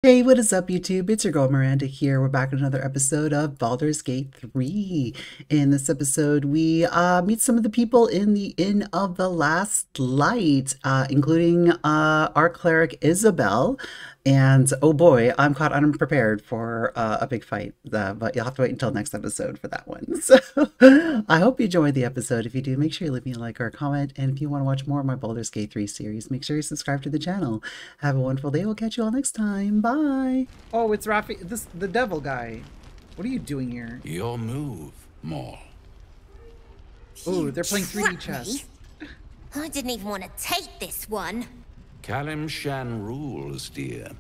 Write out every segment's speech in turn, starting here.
Hey, what is up, YouTube? It's your girl Miranda here. We're back with another episode of Baldur's Gate 3. In this episode, we meet some of the people in the Inn of the Last Light, including our cleric Isabel. And oh boy, I'm caught unprepared for a big fight, but you'll have to wait until next episode for that one. So I hope you enjoyed the episode. If you do, make sure you leave me a like or a comment. And if you want to watch more of my Baldur's Gate 3 series, make sure you subscribe to the channel. Have a wonderful day. We'll catch you all next time. Bye. Oh, it's Rafi, the devil guy. What are you doing here? Your move, Maul. Oh, they're playing 3D chess. I didn't even want to take this one. Kalimshan rules, dear.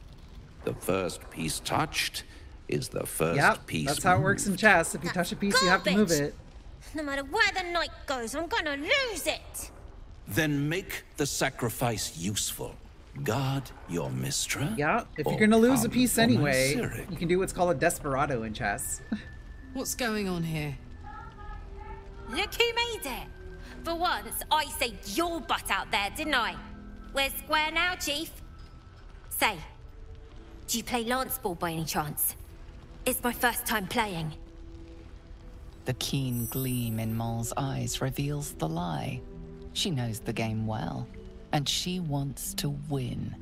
The first piece touched is the first piece that's how it works in chess. If you touch a piece, you have to move it. No matter where the night goes, I'm gonna lose it. Then make the sacrifice useful. Guard your mistra. Yeah, if you're gonna lose a piece anyway, you can do what's called a desperado in chess. What's going on here? Look who made it. For once, I saved your butt out there, didn't I? We're square now, Chief. Say, do you play lance ball by any chance? It's my first time playing. The keen gleam in Moll's eyes reveals the lie. She knows the game well, and she wants to win.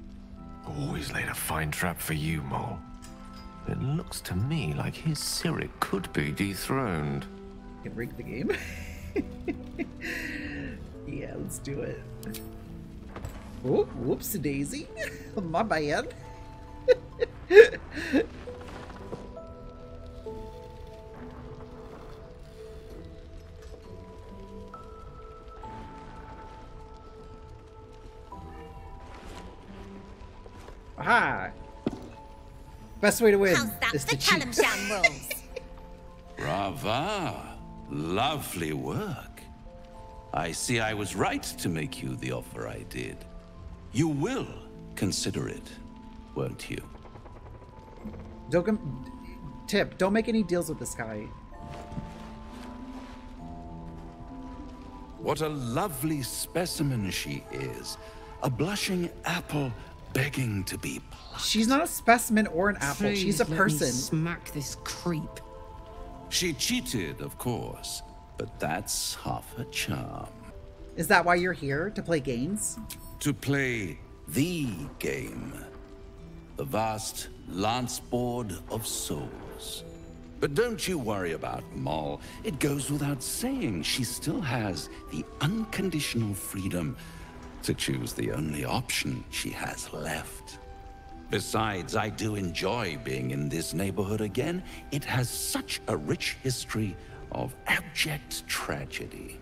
Always laid a fine trap for you, Moll. It looks to me like his Cyric could be dethroned. You can rig the game. Yeah, let's do it. Oh, whoops, daisy. My bad. Aha! Best way to win is to cheat. Kalimshan rules. Brava. Lovely work. I see I was right to make you the offer I did. You will consider it, won't you? Don't make any deals with this guy. What a lovely specimen she is. A blushing apple begging to be plucked. She's not a specimen or an apple. Please She's a let me person. smack this creep. She cheated, of course, but that's half her charm. Is that why you're here? To play games? To play the game. The vast lance board of souls. But don't you worry about Moll. It goes without saying she still has the unconditional freedom to choose the only option she has left. Besides, I do enjoy being in this neighborhood again. It has such a rich history of abject tragedy.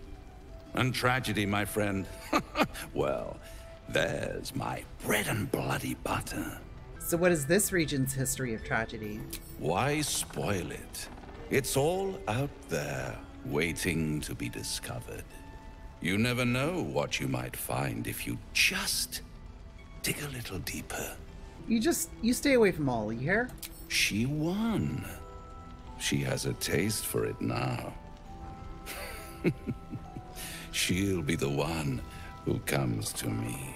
And tragedy, my friend, well, there's my bread and bloody butter. So what is this region's history of tragedy? Why spoil it? It's all out there, waiting to be discovered. You never know what you might find if you just dig a little deeper. You stay away from all, you hear? She won. She has a taste for it now. She'll be the one who comes to me.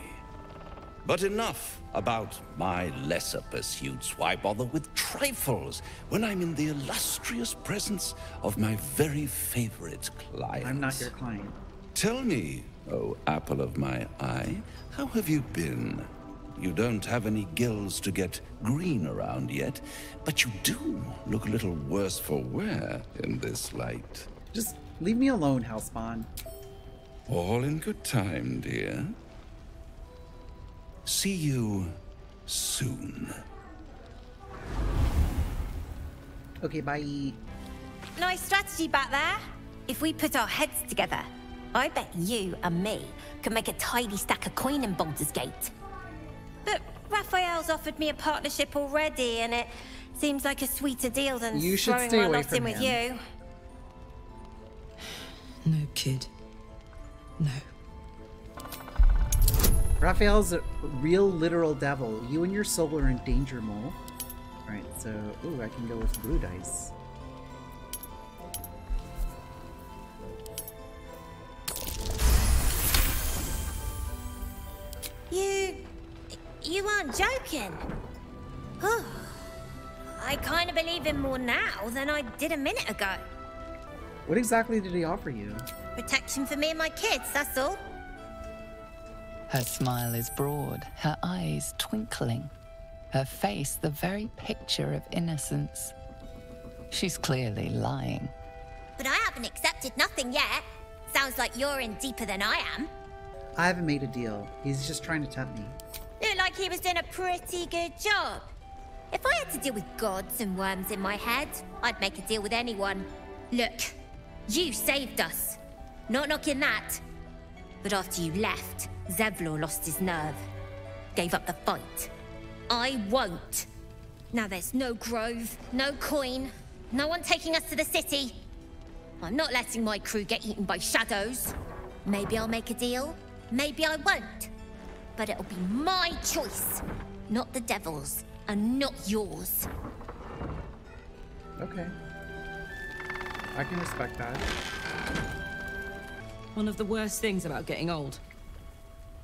But enough about my lesser pursuits. Why bother with trifles when I'm in the illustrious presence of my very favorite client? I'm not your client. Tell me, oh apple of my eye, how have you been? You don't have any gills to get green around yet, but you do look a little worse for wear in this light. Just leave me alone, Hellspawn. All in good time, dear. See you soon. Okay, bye. Nice strategy back there. If we put our heads together, I bet you and me can make a tidy stack of coin in Baldur's Gate. But Raphael's offered me a partnership already, and it seems like a sweeter deal than You should throwing stay my away lot from in with him. you. No, kid. No. Raphael's a real literal devil. You and your soul are in danger, Mole. Alright, so, ooh, I can go with blue dice. You aren't joking. Oh, I kind of believe him more now than I did a minute ago. What exactly did he offer you? Protection for me and my kids, that's all. Her smile is broad, her eyes twinkling, her face the very picture of innocence. She's clearly lying. But I haven't accepted nothing yet. Sounds like you're in deeper than I am. I haven't made a deal. He's just trying to tempt me. Looked like he was doing a pretty good job. If I had to deal with gods and worms in my head, I'd make a deal with anyone. Look, you saved us. Not knocking that. But after you left, Zevlor lost his nerve. Gave up the fight. I won't. Now there's no grove, no coin, no one taking us to the city. I'm not letting my crew get eaten by shadows. Maybe I'll make a deal, maybe I won't. But it'll be my choice, not the devil's, and not yours. Okay. I can respect that. One of the worst things about getting old.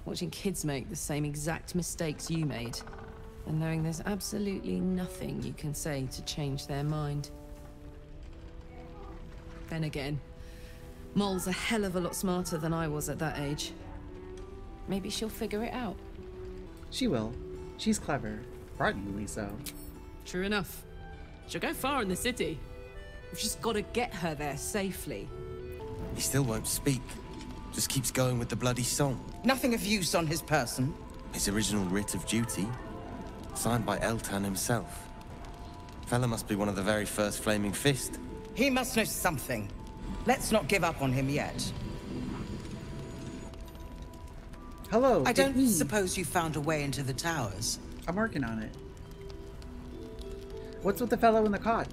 Watching kids make the same exact mistakes you made. And knowing there's absolutely nothing you can say to change their mind. Then again, Mol's a hell of a lot smarter than I was at that age. Maybe she'll figure it out. She will. She's clever. Frighteningly so. True enough. She'll go far in the city. We've just got to get her there safely. He still won't speak. Just keeps going with the bloody song. Nothing of use on his person. His original writ of duty, signed by Eltan himself. Fella must be one of the very first Flaming Fist. He must know something. Let's not give up on him yet. Hello. I don't me. suppose you found a way into the towers. I'm working on it. What's with the fellow in the cot?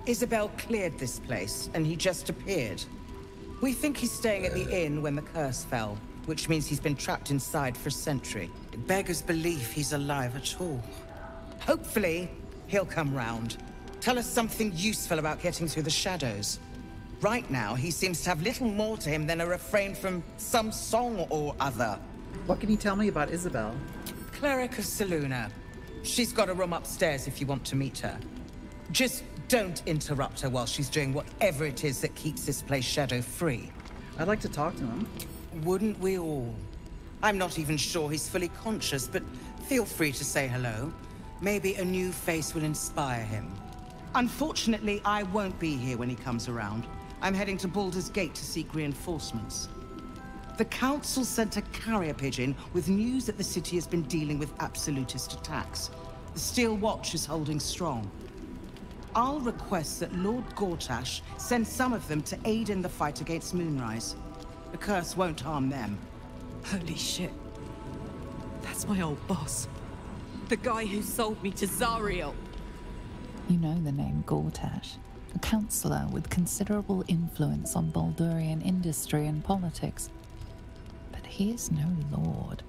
Isabel cleared this place, and he just appeared. We think he's staying at the inn when the curse fell, which means he's been trapped inside for a century. It beggars belief he's alive at all. Hopefully, he'll come round. Tell us something useful about getting through the shadows. Right now, he seems to have little more to him than a refrain from some song or other. What can you tell me about Isabel? Cleric of Selûne. She's got a room upstairs if you want to meet her. Just don't interrupt her while she's doing whatever it is that keeps this place shadow-free. I'd like to talk to him. Wouldn't we all? I'm not even sure he's fully conscious, but feel free to say hello. Maybe a new face will inspire him. Unfortunately, I won't be here when he comes around. I'm heading to Baldur's Gate to seek reinforcements. The Council sent a carrier pigeon with news that the city has been dealing with absolutist attacks. The Steel Watch is holding strong. I'll request that Lord Gortash send some of them to aid in the fight against Moonrise. The curse won't harm them. Holy shit. That's my old boss. The guy who sold me to Zariel. You know the name Gortash, a councillor with considerable influence on Baldurian industry and politics. But he is no lord.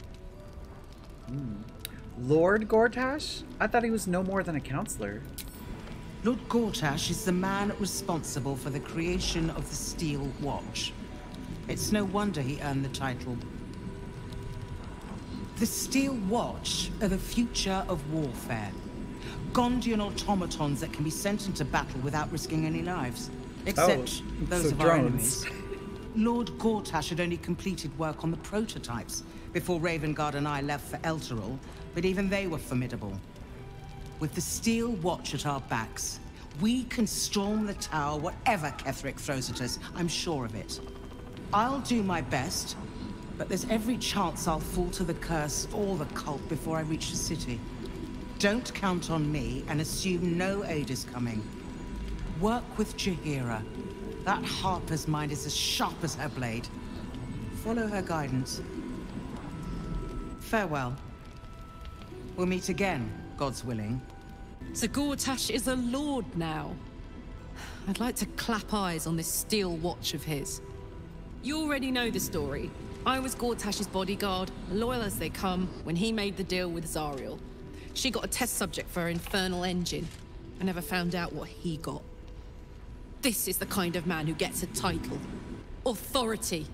Lord Gortash? I thought he was no more than a counselor. Lord Gortash is the man responsible for the creation of the Steel Watch. It's no wonder he earned the title. The Steel Watch are the future of warfare. Gondian automatons that can be sent into battle without risking any lives. Except those so of our drones. enemies. Lord Gortash had only completed work on the prototypes before Ravengard and I left for Elturel, but even they were formidable. With the Steel Watch at our backs, we can storm the tower whatever Ketheric throws at us, I'm sure of it. I'll do my best, but there's every chance I'll fall to the curse or the cult before I reach the city. Don't count on me and assume no aid is coming. Work with Jaheira. That Harper's mind is as sharp as her blade. Follow her guidance. Farewell. We'll meet again, God's willing. So Gortash is a lord now. I'd like to clap eyes on this Steel Watch of his. You already know the story. I was Gortash's bodyguard, loyal as they come, when he made the deal with Zariel. She got a test subject for her infernal engine. I never found out what he got. This is the kind of man who gets a title. Authority.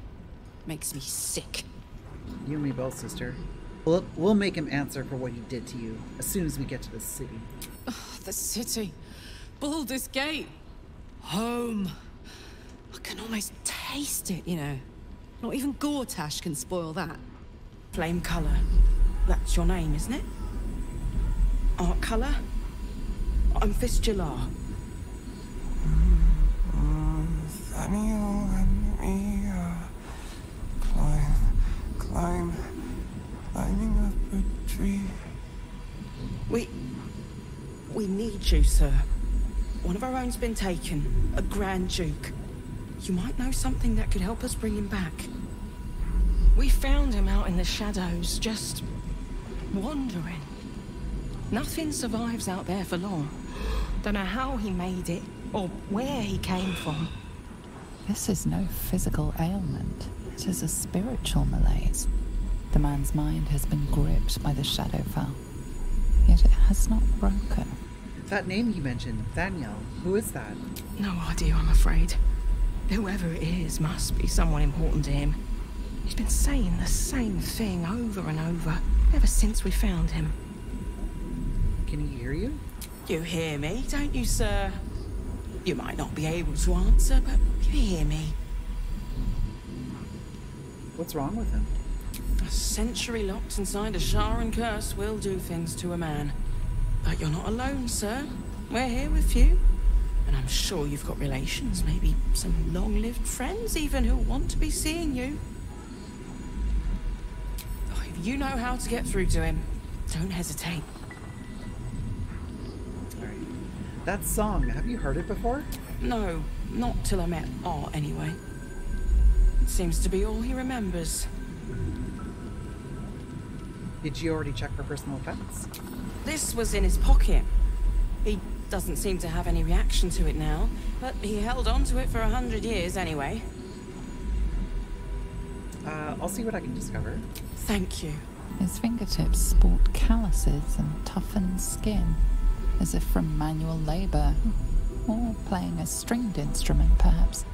Makes me sick. You and me both, sister. We'll make him answer for what he did to you as soon as we get to the city. The city. Baldur's Gate. Home. I can almost taste it, you know. Not even Gortash can spoil that. Flame colour. That's your name, isn't it? Art colour? I'm Fistula. Nathaniel and me climbing up a tree. We need you, sir. One of our own's been taken, a Grand Duke. You might know something that could help us bring him back. We found him out in the shadows, just wandering. Nothing survives out there for long. Don't know how he made it, or where he came from. This is no physical ailment. It is a spiritual malaise. The man's mind has been gripped by the Shadowfell, yet it has not broken. That name you mentioned, Nathaniel, who is that? No idea, I'm afraid. Whoever it is must be someone important to him. He's been saying the same thing over and over, ever since we found him. Can he hear you? You hear me, don't you, sir? You might not be able to answer, but you hear me. What's wrong with him? A century locked inside a Sharan curse will do things to a man. But you're not alone, sir. We're here with you. And I'm sure you've got relations, maybe some long-lived friends even, who'll want to be seeing you. Oh, if you know how to get through to him, don't hesitate. Alright. That song, have you heard it before? No, not till I met Art, anyway. It seems to be all he remembers. Did you already check for personal effects? This was in his pocket. He doesn't seem to have any reaction to it now, but he held on to it for 100 years anyway. I'll see what I can discover. Thank you. His fingertips sport calluses and toughened skin, as if from manual labor, or playing a stringed instrument, perhaps.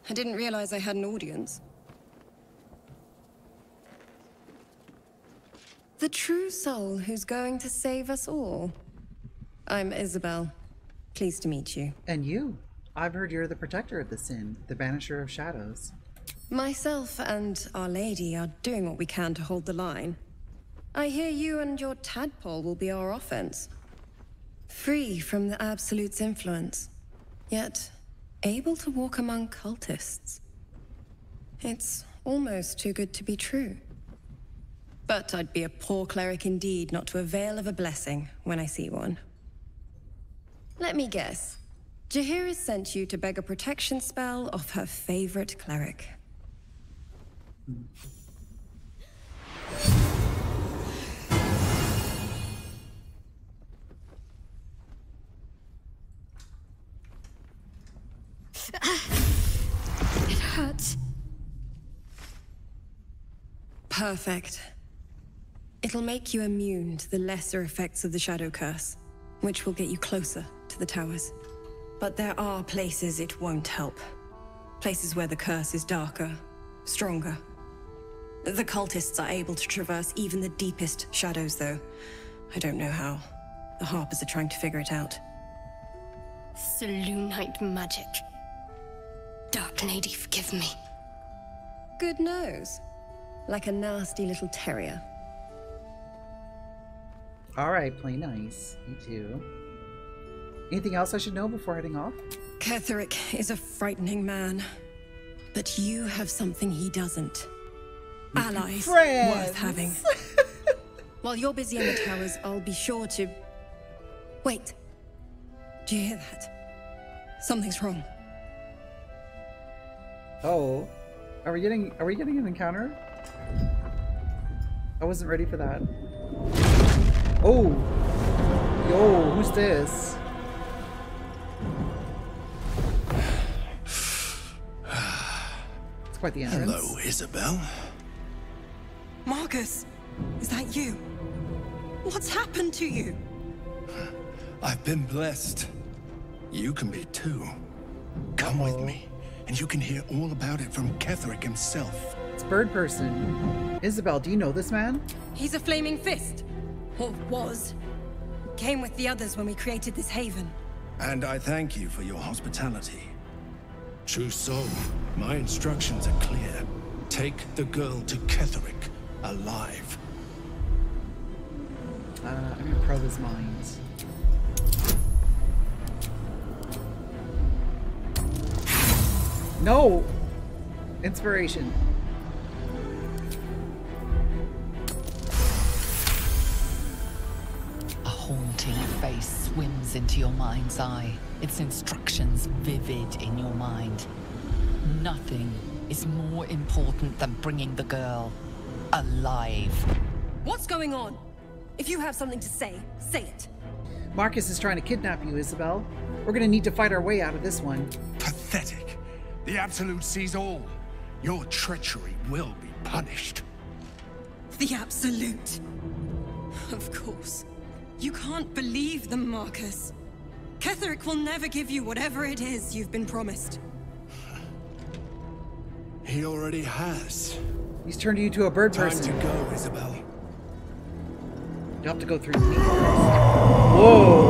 I didn't realize I had an audience. The true soul who's going to save us all. I'm Isabel. Pleased to meet you. And you? I've heard you're the protector of the sin, the banisher of shadows. Myself and Our Lady are doing what we can to hold the line. I hear you and your tadpole will be our offense. Free from the Absolute's influence, yet able to walk among cultists. It's almost too good to be true. But I'd be a poor cleric indeed not to avail of a blessing when I see one. Let me guess. Jaheira sent you to beg a protection spell off her favorite cleric. It hurts. Perfect. It'll make you immune to the lesser effects of the Shadow Curse, which will get you closer to the towers. But there are places it won't help. Places where the curse is darker, stronger. The cultists are able to traverse even the deepest shadows, though. I don't know how. The Harpers are trying to figure it out. Selûnite magic. Dark Lady, forgive me. Good nose. Like a nasty little terrier. Alright, play nice. Me too. Anything else I should know before heading off? Ketheric is a frightening man. But you have something he doesn't. Allies Friends. worth having. While you're busy in the towers, I'll be sure to... Wait. Do you hear that? Something's wrong. Oh. Are we getting an encounter? I wasn't ready for that. Oh! Yo, who's this? It's quite the entrance. Hello, Isabel. Marcus! Is that you? What's happened to you? I've been blessed. You can be too. Come with me, and you can hear all about it from Ketheric himself. It's Bird Person. Isabel, do you know this man? He's a flaming fist. Or was. Came with the others when we created this haven. And I thank you for your hospitality. True soul, my instructions are clear. Take the girl to Ketheric, alive. I'm gonna probe his mind. No! Inspiration. A haunting face swims into your mind's eye, its instructions vivid in your mind. Nothing is more important than bringing the girl alive. What's going on? If you have something to say, say it. Marcus is trying to kidnap you, Isabel. We're gonna need to fight our way out of this one. Pathetic. The Absolute sees all. Your treachery will be punished. The Absolute. Of course. You can't believe them, Marcus. Ketheric will never give you whatever it is you've been promised. He already has. He's turned you to a bird person. Time to go, Isabel. You have to go through me first. Whoa!